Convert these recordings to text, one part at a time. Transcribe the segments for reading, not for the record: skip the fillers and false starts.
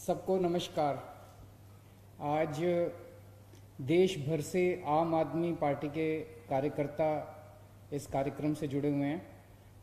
सबको नमस्कार। आज देश भर से आम आदमी पार्टी के कार्यकर्ता इस कार्यक्रम से जुड़े हुए हैं।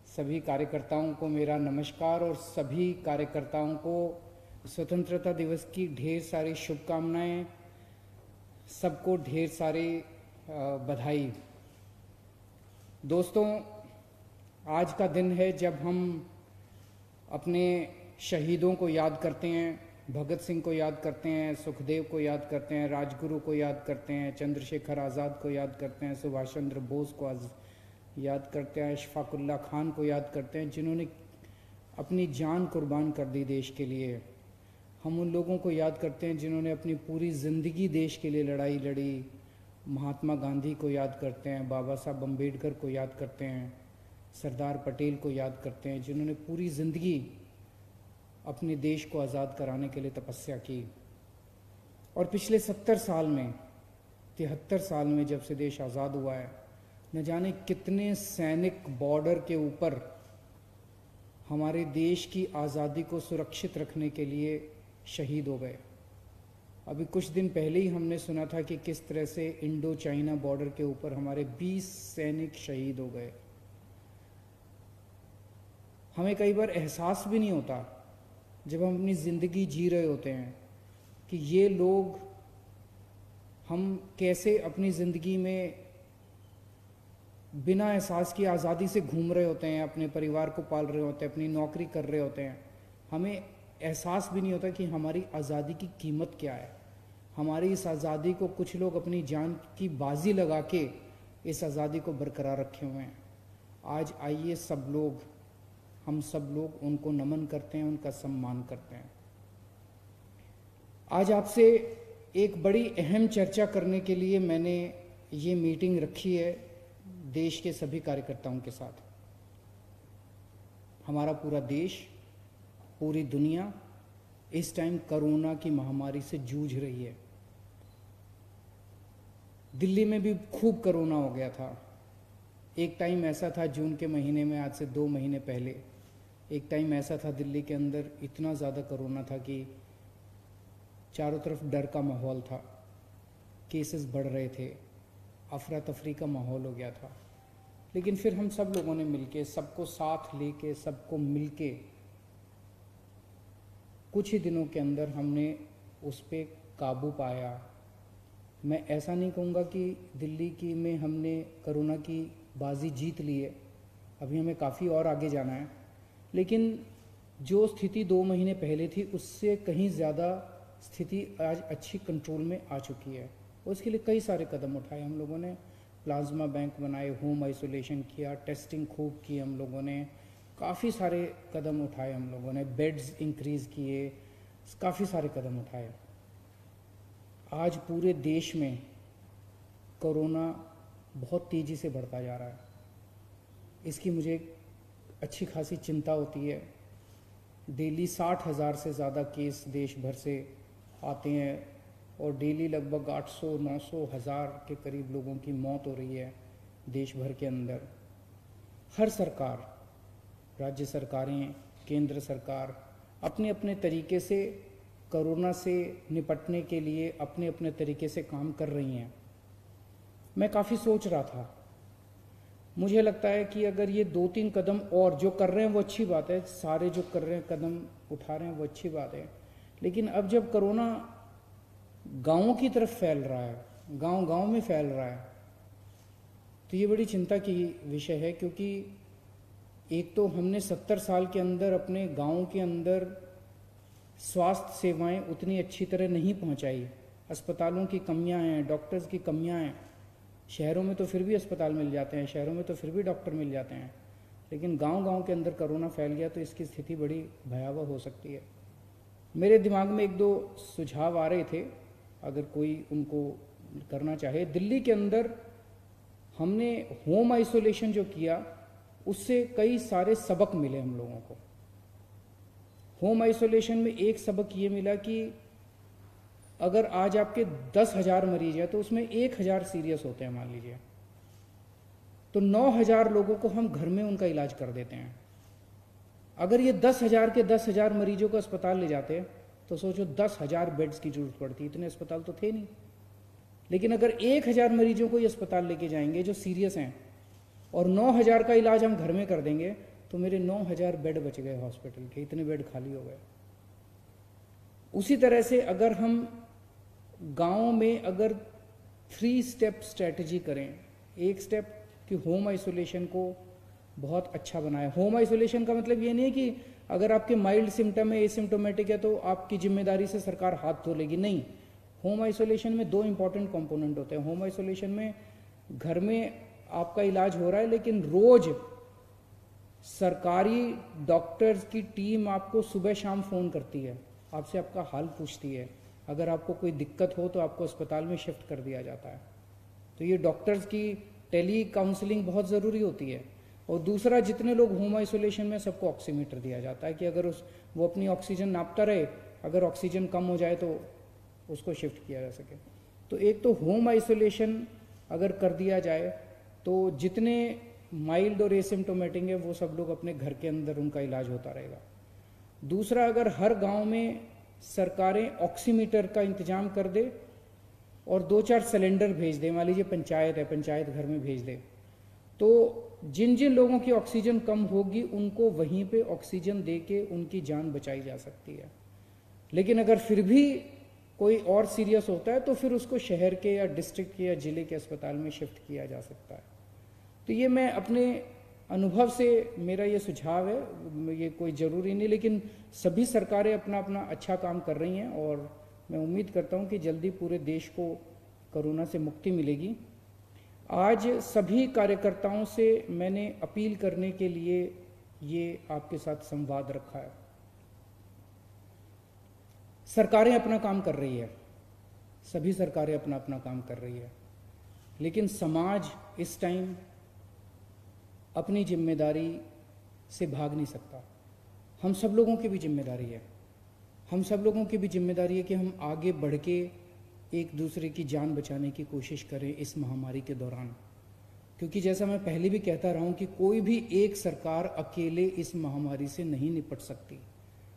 सभी कार्यकर्ताओं को मेरा नमस्कार और सभी कार्यकर्ताओं को स्वतंत्रता दिवस की ढेर सारी शुभकामनाएं, सबको ढेर सारी बधाई। दोस्तों, आज का दिन है जब हम अपने शहीदों को याद करते हैं, भगत सिंह को याद करते हैं, सुखदेव को याद करते हैं, राजगुरु को याद करते हैं, चंद्रशेखर आज़ाद को याद करते हैं, सुभाष चंद्र बोस को याद करते हैं, अशफाकुल्ला खान को याद करते हैं, जिन्होंने अपनी जान कुर्बान कर दी देश के लिए। हम उन लोगों को याद करते हैं जिन्होंने अपनी पूरी ज़िंदगी देश के लिए लड़ाई लड़ी। महात्मा गांधी को याद करते हैं, बाबा साहब अम्बेडकर को याद करते हैं, सरदार पटेल को याद करते हैं, जिन्होंने पूरी ज़िंदगी अपने देश को आज़ाद कराने के लिए तपस्या की। और पिछले 70 साल में, 73 साल में जब से देश आज़ाद हुआ है, न जाने कितने सैनिक बॉर्डर के ऊपर हमारे देश की आज़ादी को सुरक्षित रखने के लिए शहीद हो गए। अभी कुछ दिन पहले ही हमने सुना था कि किस तरह से इंडो चाइना बॉर्डर के ऊपर हमारे 20 सैनिक शहीद हो गए। हमें कई बार एहसास भी नहीं होता जब हम अपनी ज़िंदगी जी रहे होते हैं कि ये लोग, हम कैसे अपनी ज़िंदगी में बिना एहसास की आज़ादी से घूम रहे होते हैं, अपने परिवार को पाल रहे होते हैं, अपनी नौकरी कर रहे होते हैं। हमें एहसास भी नहीं होता कि हमारी आज़ादी की कीमत क्या है। हमारी इस आज़ादी को कुछ लोग अपनी जान की बाजी लगा के इस आज़ादी को बरकरार रखे हुए हैं। आज आइए हम सब लोग उनको नमन करते हैं, उनका सम्मान करते हैं। आज आपसे एक बड़ी अहम चर्चा करने के लिए मैंने ये मीटिंग रखी है देश के सभी कार्यकर्ताओं के साथ। हमारा पूरा देश, पूरी दुनिया इस टाइम कोरोना की महामारी से जूझ रही है। दिल्ली में भी खूब कोरोना हो गया था। एक टाइम ऐसा था जून के महीने में, आज से 2 महीने पहले, एक टाइम ऐसा था दिल्ली के अंदर इतना ज़्यादा कोरोना था कि चारों तरफ डर का माहौल था, केसेस बढ़ रहे थे, अफरा तफरी का माहौल हो गया था। लेकिन फिर हम सब लोगों ने मिलके, सबको साथ लेके, सबको मिलके कुछ ही दिनों के अंदर हमने उस पर काबू पाया। मैं ऐसा नहीं कहूँगा कि दिल्ली की में हमने कोरोना की बाजी जीत ली है, अभी हमें काफ़ी और आगे जाना है। लेकिन जो स्थिति 2 महीने पहले थी उससे कहीं ज़्यादा स्थिति आज अच्छी कंट्रोल में आ चुकी है। और उसके लिए कई सारे कदम उठाए हम लोगों ने। प्लाज्मा बैंक बनाए, होम आइसोलेशन किया, टेस्टिंग खूब की हम लोगों ने, काफ़ी सारे कदम उठाए हम लोगों ने, बेड्स इंक्रीज़ किए, काफ़ी सारे कदम उठाए। आज पूरे देश में कोरोना बहुत तेज़ी से बढ़ता जा रहा है। इसकी मुझे अच्छी खासी चिंता होती है। डेली 60,000 से ज़्यादा केस देश भर से आते हैं और डेली लगभग 800, 900, 1000 के करीब लोगों की मौत हो रही है देश भर के अंदर। हर सरकार, राज्य सरकारें, केंद्र सरकार अपने अपने तरीके से कोरोना से निपटने के लिए अपने अपने तरीके से काम कर रही हैं। मैं काफ़ी सोच रहा था, मुझे लगता है कि अगर ये 2-3 कदम और जो कर रहे हैं वो अच्छी बात है, सारे जो कर रहे हैं कदम उठा रहे हैं वो अच्छी बात है। लेकिन अब जब कोरोना गांवों की तरफ फैल रहा है, गांव गांव में फैल रहा है, तो ये बड़ी चिंता की विषय है। क्योंकि एक तो हमने 70 साल के अंदर अपने गाँव के अंदर स्वास्थ्य सेवाएं उतनी अच्छी तरह नहीं पहुंचाई। अस्पतालों की कमियां हैं, डॉक्टर्स की कमियां हैं। शहरों में तो फिर भी अस्पताल मिल जाते हैं, शहरों में तो फिर भी डॉक्टर मिल जाते हैं, लेकिन गांव-गांव के अंदर कोरोना फैल गया तो इसकी स्थिति बड़ी भयावह हो सकती है। मेरे दिमाग में 1-2 सुझाव आ रहे थे, अगर कोई उनको करना चाहे। दिल्ली के अंदर हमने होम आइसोलेशन जो किया उससे कई सारे सबक मिले हम लोगों को। होम आइसोलेशन में एक सबक ये मिला कि अगर आज आपके 10,000 मरीज हैं तो उसमें 1,000 सीरियस होते हैं मान लीजिए, तो 9,000 लोगों को हम घर में उनका इलाज कर देते हैं। अगर ये 10,000 के 10,000 मरीजों को अस्पताल ले जाते तो सोचो 10,000 बेड्स की जरूरत पड़ती, इतने अस्पताल तो थे नहीं। लेकिन अगर 1,000 मरीजों को ये अस्पताल लेके जाएंगे जो सीरियस हैं और 9,000 का इलाज हम घर में कर देंगे तो मेरे 9,000 बेड बच गए हॉस्पिटल के, इतने बेड खाली हो गए। उसी तरह से अगर हम गांव में अगर 3 स्टेप स्ट्रेटजी करें, एक स्टेप कि होम आइसोलेशन को बहुत अच्छा बनाए। होम आइसोलेशन का मतलब ये नहीं है कि अगर आपके माइल्ड सिम्टम है, एसिम्टोमेटिक है तो आपकी जिम्मेदारी से सरकार हाथ धो लेगी, नहीं। होम आइसोलेशन में 2 इंपॉर्टेंट कंपोनेंट होते हैं। होम आइसोलेशन में घर में आपका इलाज हो रहा है, लेकिन रोज सरकारी डॉक्टर्स की टीम आपको सुबह शाम फोन करती है, आपसे आपका हाल पूछती है। अगर आपको कोई दिक्कत हो तो आपको अस्पताल में शिफ्ट कर दिया जाता है। तो ये डॉक्टर्स की टेली काउंसलिंग बहुत ज़रूरी होती है। और दूसरा, जितने लोग होम आइसोलेशन में सबको ऑक्सीमीटर दिया जाता है कि अगर वो अपनी ऑक्सीजन नापता रहे, अगर ऑक्सीजन कम हो जाए तो उसको शिफ्ट किया जा सके। तो एक तो होम आइसोलेशन अगर कर दिया जाए तो जितने माइल्ड और एसिम्टोमेटिक है वो सब लोग अपने घर के अंदर उनका इलाज होता रहेगा। दूसरा, अगर हर गांव में सरकारें ऑक्सीमीटर का इंतजाम कर दे और 2-4 सिलेंडर भेज दे, मान लीजिए पंचायत है, पंचायत घर में भेज दे, तो जिन जिन लोगों की ऑक्सीजन कम होगी उनको वहीं पे ऑक्सीजन दे के उनकी जान बचाई जा सकती है। लेकिन अगर फिर भी कोई और सीरियस होता है तो फिर उसको शहर के या डिस्ट्रिक्ट के या जिले के अस्पताल में शिफ्ट किया जा सकता है। तो ये मैं अपने अनुभव से मेरा ये सुझाव है, ये कोई ज़रूरी नहीं, लेकिन सभी सरकारें अपना अपना अच्छा काम कर रही हैं और मैं उम्मीद करता हूँ कि जल्दी पूरे देश को कोरोना से मुक्ति मिलेगी। आज सभी कार्यकर्ताओं से मैंने अपील करने के लिए ये आपके साथ संवाद रखा है। सरकारें अपना काम कर रही है, सभी सरकारें अपना अपना काम कर रही है, लेकिन समाज इस टाइम अपनी जिम्मेदारी से भाग नहीं सकता। हम सब लोगों की भी जिम्मेदारी है, हम सब लोगों की भी जिम्मेदारी है कि हम आगे बढ़ के एक दूसरे की जान बचाने की कोशिश करें इस महामारी के दौरान। क्योंकि जैसा मैं पहले भी कहता रहा हूं कि कोई भी एक सरकार अकेले इस महामारी से नहीं निपट सकती,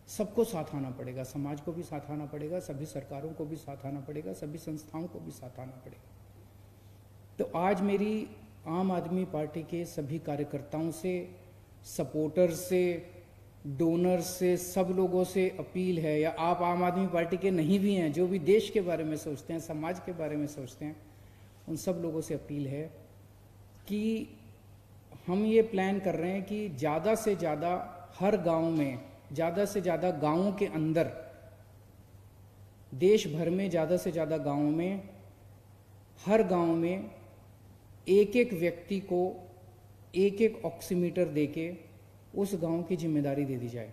सबको साथ आना पड़ेगा, समाज को भी साथ आना पड़ेगा, सभी सरकारों को भी साथ आना पड़ेगा, सभी संस्थाओं को भी साथ आना पड़ेगा। तो आज मेरी आम आदमी पार्टी के सभी कार्यकर्ताओं से, सपोर्टर्स से, डोनर्स से, सब लोगों से अपील है, या आप आम आदमी पार्टी के नहीं भी हैं, जो भी देश के बारे में सोचते हैं, समाज के बारे में सोचते हैं, उन सब लोगों से अपील है कि हम ये प्लान कर रहे हैं कि ज़्यादा से ज़्यादा हर गांव में, ज़्यादा से ज़्यादा गांवों के अंदर, देश भर में ज़्यादा से ज़्यादा गांवों में, हर गांव में एक एक व्यक्ति को एक एक ऑक्सीमीटर देके उस गांव की जिम्मेदारी दे दी जाए।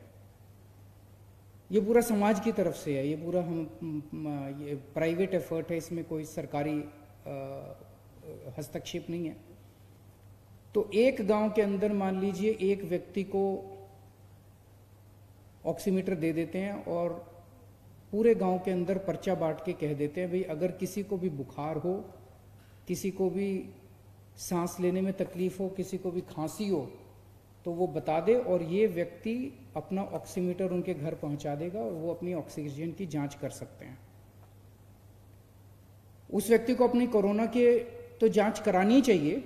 ये पूरा समाज की तरफ से है, ये पूरा ये प्राइवेट एफर्ट है, इसमें कोई सरकारी हस्तक्षेप नहीं है। तो एक गांव के अंदर मान लीजिए एक व्यक्ति को ऑक्सीमीटर दे देते हैं और पूरे गांव के अंदर पर्चा बांट के कह देते हैं भाई अगर किसी को भी बुखार हो, किसी को भी सांस लेने में तकलीफ हो, किसी को भी खांसी हो तो वो बता दे और ये व्यक्ति अपना ऑक्सीमीटर उनके घर पहुंचा देगा और वो अपनी ऑक्सीजन की जांच कर सकते हैं। उस व्यक्ति को अपनी कोरोना के तो जांच करानी चाहिए,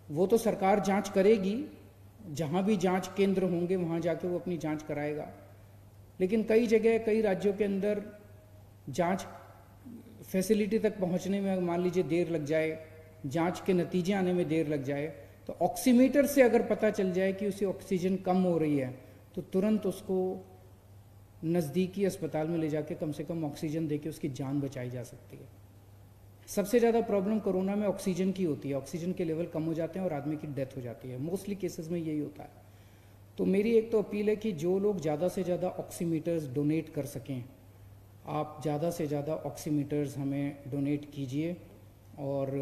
वो तो सरकार जांच करेगी, जहां भी जांच केंद्र होंगे वहां जाके वो अपनी जांच कराएगा। लेकिन कई जगह, कई राज्यों के अंदर जांच फैसिलिटी तक पहुंचने में मान लीजिए देर लग जाए, जांच के नतीजे आने में देर लग जाए, तो ऑक्सीमीटर से अगर पता चल जाए कि उसे ऑक्सीजन कम हो रही है तो तुरंत उसको नज़दीकी अस्पताल में ले जाके कम से कम ऑक्सीजन देके उसकी जान बचाई जा सकती है। सबसे ज़्यादा प्रॉब्लम कोरोना में ऑक्सीजन की होती है, ऑक्सीजन के लेवल कम हो जाते हैं और आदमी की डेथ हो जाती है, मोस्टली केसेस में यही होता है। तो मेरी एक तो अपील है कि जो लोग ज़्यादा से ज़्यादा ऑक्सीमीटर्स डोनेट कर सकें, आप ज़्यादा से ज़्यादा ऑक्सीमीटर्स हमें डोनेट कीजिए और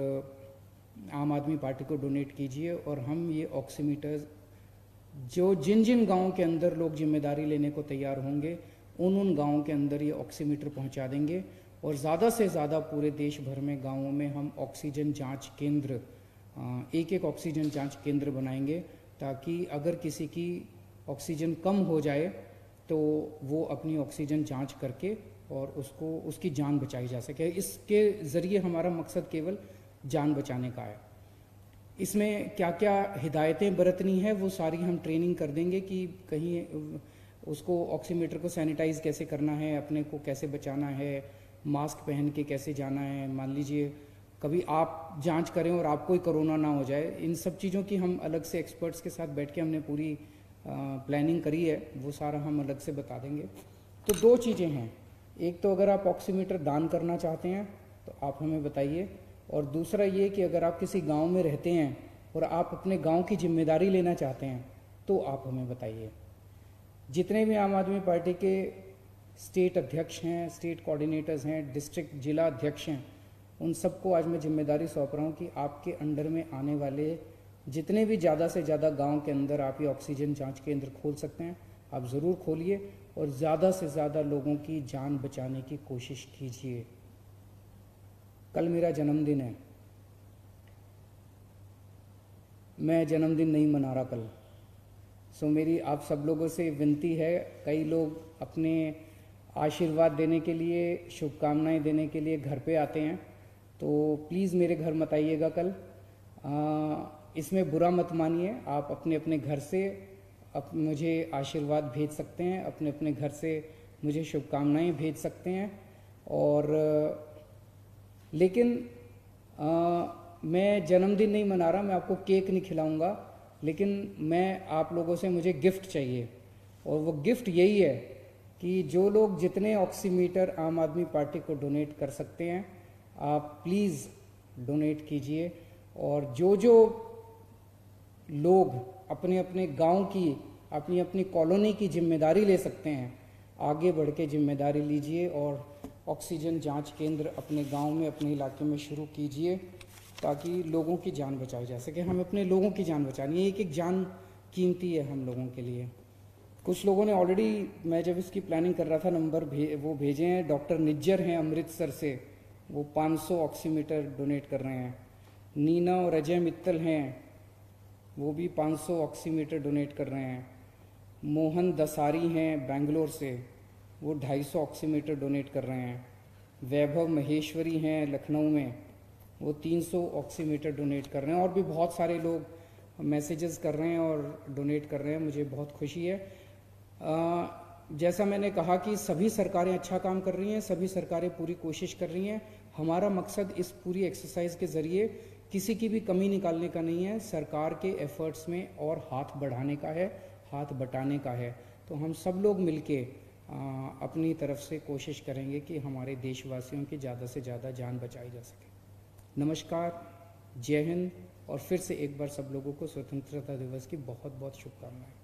आम आदमी पार्टी को डोनेट कीजिए और हम ये ऑक्सीमीटर्स जो जिन जिन गाँव के अंदर लोग जिम्मेदारी लेने को तैयार होंगे उन गाँव के अंदर ये ऑक्सीमीटर पहुँचा देंगे और ज़्यादा से ज़्यादा पूरे देश भर में गाँवों में हम ऑक्सीजन जांच केंद्र, एक एक ऑक्सीजन जांच केंद्र बनाएंगे ताकि अगर किसी की ऑक्सीजन कम हो जाए तो वो अपनी ऑक्सीजन जांच करके और उसको उसकी जान बचाई जा सके। इसके ज़रिए हमारा मकसद केवल जान बचाने का है। इसमें क्या क्या हिदायतें बरतनी है वो सारी हम ट्रेनिंग कर देंगे कि कहीं उसको ऑक्सीमीटर को सैनिटाइज कैसे करना है, अपने को कैसे बचाना है, मास्क पहन के कैसे जाना है। मान लीजिए कभी आप जांच करें और आपको ही कोरोना ना हो जाए, इन सब चीज़ों की हम अलग से एक्सपर्ट्स के साथ बैठ के हमने पूरी प्लानिंग करी है, वो सारा हम अलग से बता देंगे। तो दो चीज़ें हैं, एक तो अगर आप ऑक्सीमीटर दान करना चाहते हैं तो आप हमें बताइए, और दूसरा ये कि अगर आप किसी गांव में रहते हैं और आप अपने गांव की जिम्मेदारी लेना चाहते हैं तो आप हमें बताइए। जितने भी आम आदमी पार्टी के स्टेट अध्यक्ष हैं, स्टेट कोऑर्डिनेटर्स हैं, डिस्ट्रिक्ट जिला अध्यक्ष हैं, उन सबको आज मैं जिम्मेदारी सौंप रहा हूँ कि आपके अंडर में आने वाले जितने भी ज़्यादा से ज़्यादा गांव के अंदर आप ये ऑक्सीजन जांच केंद्र खोल सकते हैं, आप ज़रूर खोलिए और ज़्यादा से ज़्यादा लोगों की जान बचाने की कोशिश कीजिए। कल मेरा जन्मदिन है, मैं जन्मदिन नहीं मना रहा कल, सो मेरी आप सब लोगों से विनती है, कई लोग अपने आशीर्वाद देने के लिए, शुभकामनाएं देने के लिए घर पे आते हैं, तो प्लीज़ मेरे घर मत आइएगा कल। इसमें बुरा मत मानिए, आप अपने अपने घर से मुझे आशीर्वाद भेज सकते हैं, अपने अपने घर से मुझे शुभकामनाएं भेज सकते हैं। और लेकिन मैं जन्मदिन नहीं मना रहा, मैं आपको केक नहीं खिलाऊंगा, लेकिन मैं आप लोगों से मुझे गिफ्ट चाहिए, और वो गिफ्ट यही है कि जो लोग जितने ऑक्सीमीटर आम आदमी पार्टी को डोनेट कर सकते हैं, आप प्लीज़ डोनेट कीजिए। और जो जो लोग अपने अपने गांव की, अपनी अपनी कॉलोनी की जिम्मेदारी ले सकते हैं, आगे बढ़ के जिम्मेदारी लीजिए और ऑक्सीजन जांच केंद्र अपने गांव में, अपने इलाके में शुरू कीजिए, ताकि लोगों की जान बचाई जा सके। हमें अपने लोगों की जान बचानी है, एक एक जान कीमती है हम लोगों के लिए। कुछ लोगों ने ऑलरेडी, मैं जब इसकी प्लानिंग कर रहा था, नंबर वो भेजे हैं। डॉक्टर निज्जर हैं अमृतसर से, वो 500 ऑक्सीमीटर डोनेट कर रहे हैं। नीना और अजय मित्तल हैं, वो भी 500 ऑक्सीमीटर डोनेट कर रहे हैं। मोहन दसारी हैं बेंगलोर से, वो 250 ऑक्सीमीटर डोनेट कर रहे हैं। वैभव महेश्वरी हैं लखनऊ में, वो 300 ऑक्सीमीटर डोनेट कर रहे हैं। और भी बहुत सारे लोग मैसेजेस कर रहे हैं और डोनेट कर रहे हैं, मुझे बहुत खुशी है। जैसा मैंने कहा कि सभी सरकारें अच्छा काम कर रही हैं, सभी सरकारें पूरी कोशिश कर रही हैं। हमारा मकसद इस पूरी एक्सरसाइज के ज़रिए किसी की भी कमी निकालने का नहीं है, सरकार के एफर्ट्स में और हाथ बढ़ाने का है, हाथ बटाने का है। तो हम सब लोग मिलके अपनी तरफ से कोशिश करेंगे कि हमारे देशवासियों की ज़्यादा से ज़्यादा जान बचाई जा सके। नमस्कार, जय हिंद, और फिर से एक बार सब लोगों को स्वतंत्रता दिवस की बहुत बहुत शुभकामनाएं।